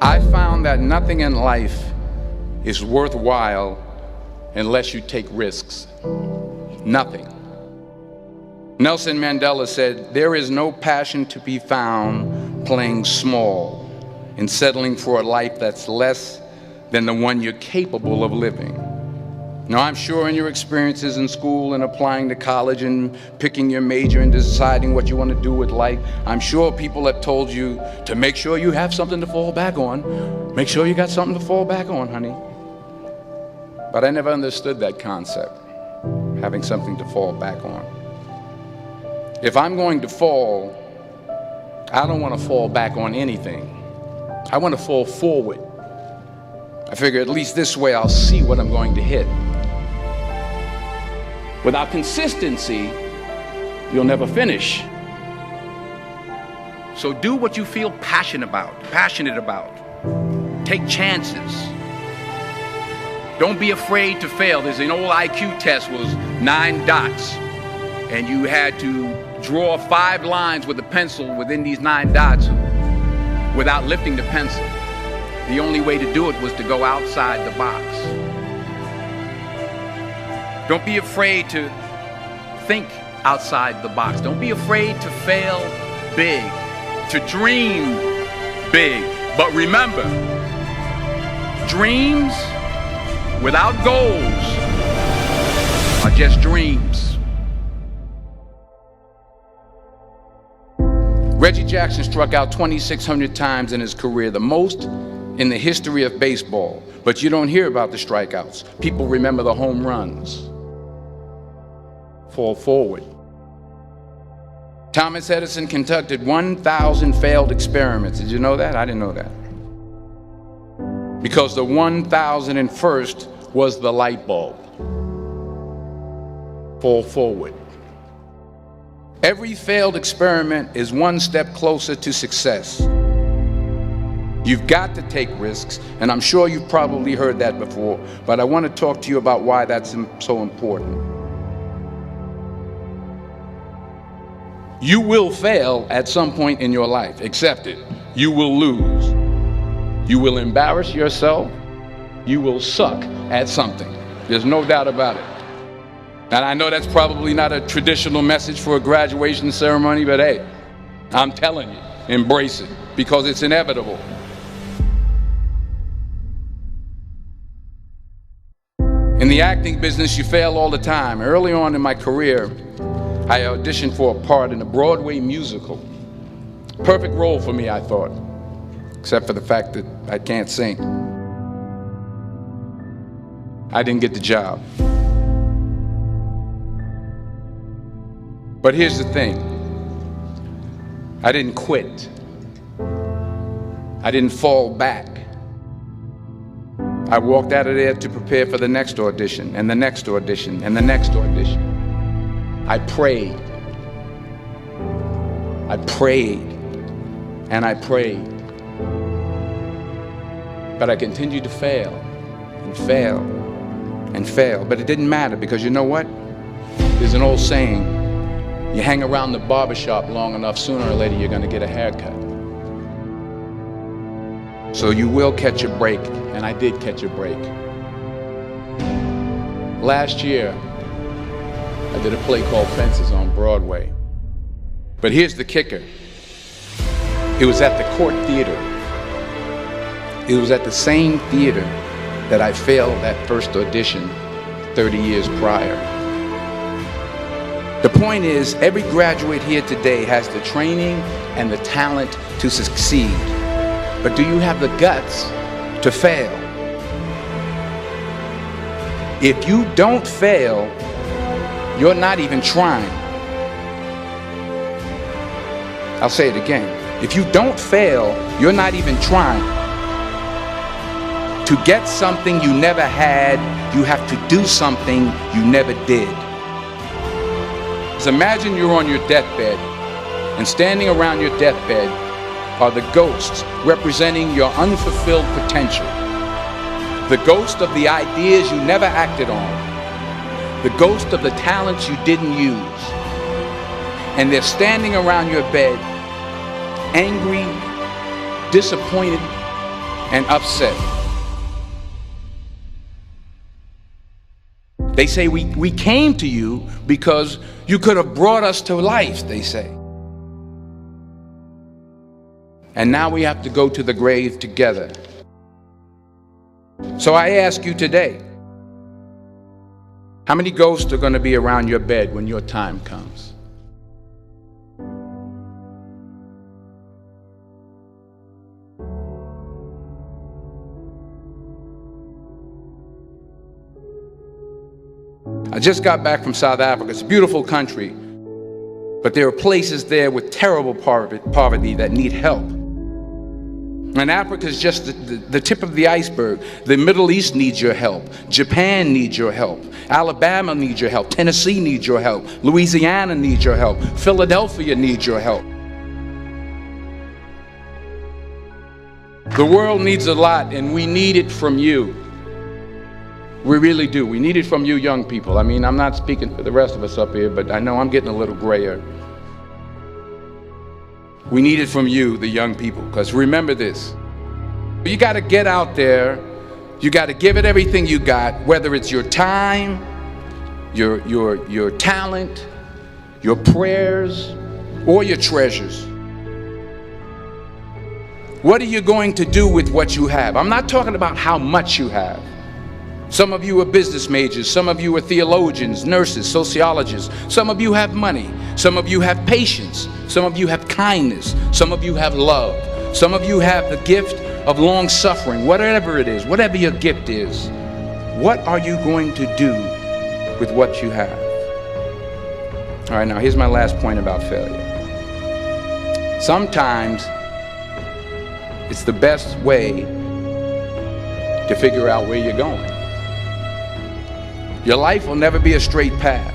I found that nothing in life is worthwhile unless you take risks. Nothing. Nelson Mandela said, "There is no passion to be found playing small and settling for a life that's less than the one you're capable of living." Now, I'm sure in your experiences in school and applying to college and picking your major and deciding what you want to do with life, I'm sure people have told you to make sure you have something to fall back on. Make sure you got something to fall back on, honey. But I never understood that concept, having something to fall back on. If I'm going to fall, I don't want to fall back on anything. I want to fall forward. I figure at least this way I'll see what I'm going to hit. Without consistency, you'll never finish. So do what you feel passionate about. Take chances. Don't be afraid to fail. There's an old IQ test, was 9 dots, and you had to draw 5 lines with a pencil within these 9 dots without lifting the pencil. The only way to do it was to go outside the box. Don't be afraid to think outside the box. Don't be afraid to fail big, to dream big. But remember, dreams without goals are just dreams. Reggie Jackson struck out 2,600 times in his career, the most in the history of baseball. But you don't hear about the strikeouts. People remember the home runs. Fall forward. Thomas Edison conducted 1,000 failed experiments. Did you know that? I didn't know that. Because the 1,001st was the light bulb. Fall forward. Every failed experiment is one step closer to success. You've got to take risks, and I'm sure you've probably heard that before, but I want to talk to you about why that's so important. You will fail at some point in your life. Accept it. You will lose. You will embarrass yourself. You will suck at something. There's no doubt about it. And I know that's probably not a traditional message for a graduation ceremony, but hey, I'm telling you, embrace it, because it's inevitable. In the acting business, you fail all the time. Early on in my career, I auditioned for a part in a Broadway musical. Perfect role for me, I thought, except for the fact that I can't sing. I didn't get the job. But here's the thing. I didn't quit. I didn't fall back. I walked out of there to prepare for the next audition, and the next audition, and the next audition. I prayed. I prayed. And I prayed. But I continued to fail, and fail, and fail. But it didn't matter, because you know what? There's an old saying, you hang around the barbershop long enough, sooner or later you're going to get a haircut. So you will catch a break, and I did catch a break. Last year, I did a play called Fences on Broadway. But here's the kicker. It was at the Court Theater. It was at the same theater that I failed that first audition 30 years prior. The point is, every graduate here today has the training and the talent to succeed. But do you have the guts to fail? If you don't fail, you're not even trying. I'll say it again. If you don't fail, you're not even trying. To get something you never had, you have to do something you never did. Just imagine you're on your deathbed, and standing around your deathbed are the ghosts representing your unfulfilled potential. The ghost of the ideas you never acted on. The ghost of the talents you didn't use. And they're standing around your bed, angry, disappointed, and upset. They say we came to you because you could have brought us to life, they say. And now we have to go to the grave together. So I ask you today, how many ghosts are going to be around your bed when your time comes? I just got back from South Africa. It's a beautiful country, but there are places there with terrible poverty that need help. And Africa is just the tip of the iceberg. The Middle East needs your help. Japan needs your help. Alabama needs your help. Tennessee needs your help. Louisiana needs your help. Philadelphia needs your help. The world needs a lot, and we need it from you. We really do. We need it from you young people. I mean, I'm not speaking for the rest of us up here, but I know I'm getting a little grayer. We need it from you, the young people, because remember this. You got to get out there. You got to give it everything you got, whether it's your time, your talent, your prayers, or your treasures. What are you going to do with what you have? I'm not talking about how much you have. Some of you are business majors, some of you are theologians, nurses, sociologists. Some of you have money, some of you have patience, some of you have kindness, some of you have love, some of you have the gift of long suffering. Whatever it is, whatever your gift is, what are you going to do with what you have? All right, now here's my last point about failure. Sometimes it's the best way to figure out where you're going. Your life will never be a straight path.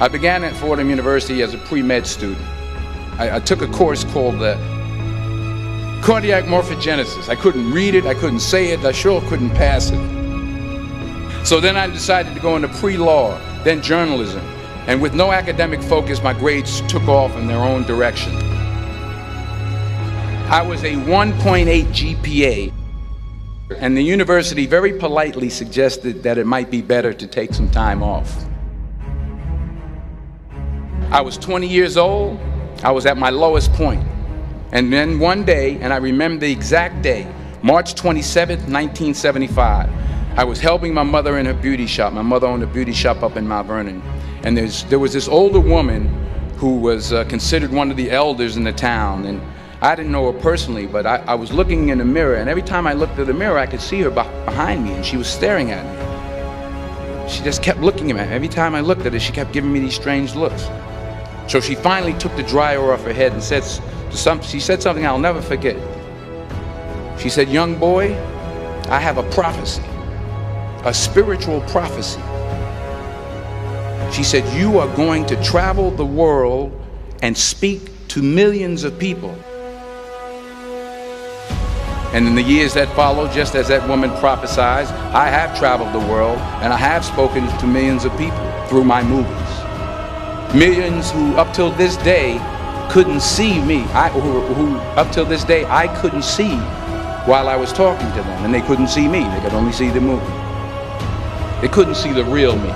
I began at Fordham University as a pre-med student. I took a course called cardiac morphogenesis. I couldn't read it, I couldn't say it, I sure couldn't pass it. So then I decided to go into pre-law, then journalism. And with no academic focus, my grades took off in their own direction. I was a 1.8 GPA. And the university very politely suggested that it might be better to take some time off. I was 20 years old. I was at my lowest point. And then one day, and I remember the exact day, March 27th, 1975, I was helping my mother in her beauty shop. My mother owned a beauty shop up in Mount Vernon. And there was this older woman who was considered one of the elders in the town. And I didn't know her personally, but I was looking in the mirror, and every time I looked at the mirror, I could see her behind me, and she was staring at me. She just kept looking at me. Every time I looked at her, she kept giving me these strange looks. So she finally took the dryer off her head and she said something I'll never forget. She said, "Young boy, I have a prophecy, a spiritual prophecy." She said, "You are going to travel the world and speak to millions of people." And in the years that followed, just as that woman prophesied, I have traveled the world and I have spoken to millions of people through my movies. Millions who up till this day couldn't see me, who up till this day I couldn't see while I was talking to them, and they couldn't see me, they could only see the movie. They couldn't see the real me.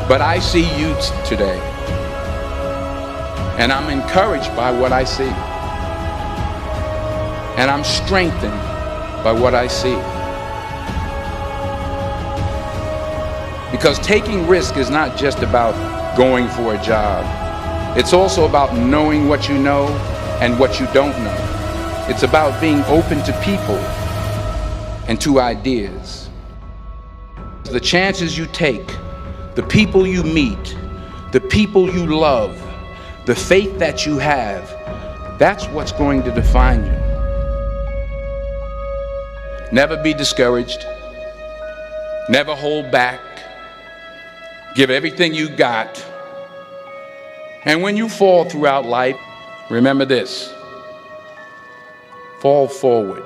But I see you today, and I'm encouraged by what I see. And I'm strengthened by what I see. Because taking risk is not just about going for a job. It's also about knowing what you know and what you don't know. It's about being open to people and to ideas. The chances you take, the people you meet, the people you love, the faith that you have, that's what's going to define you. Never be discouraged. Never hold back. Give everything you got. And when you fall throughout life, remember this: fall forward.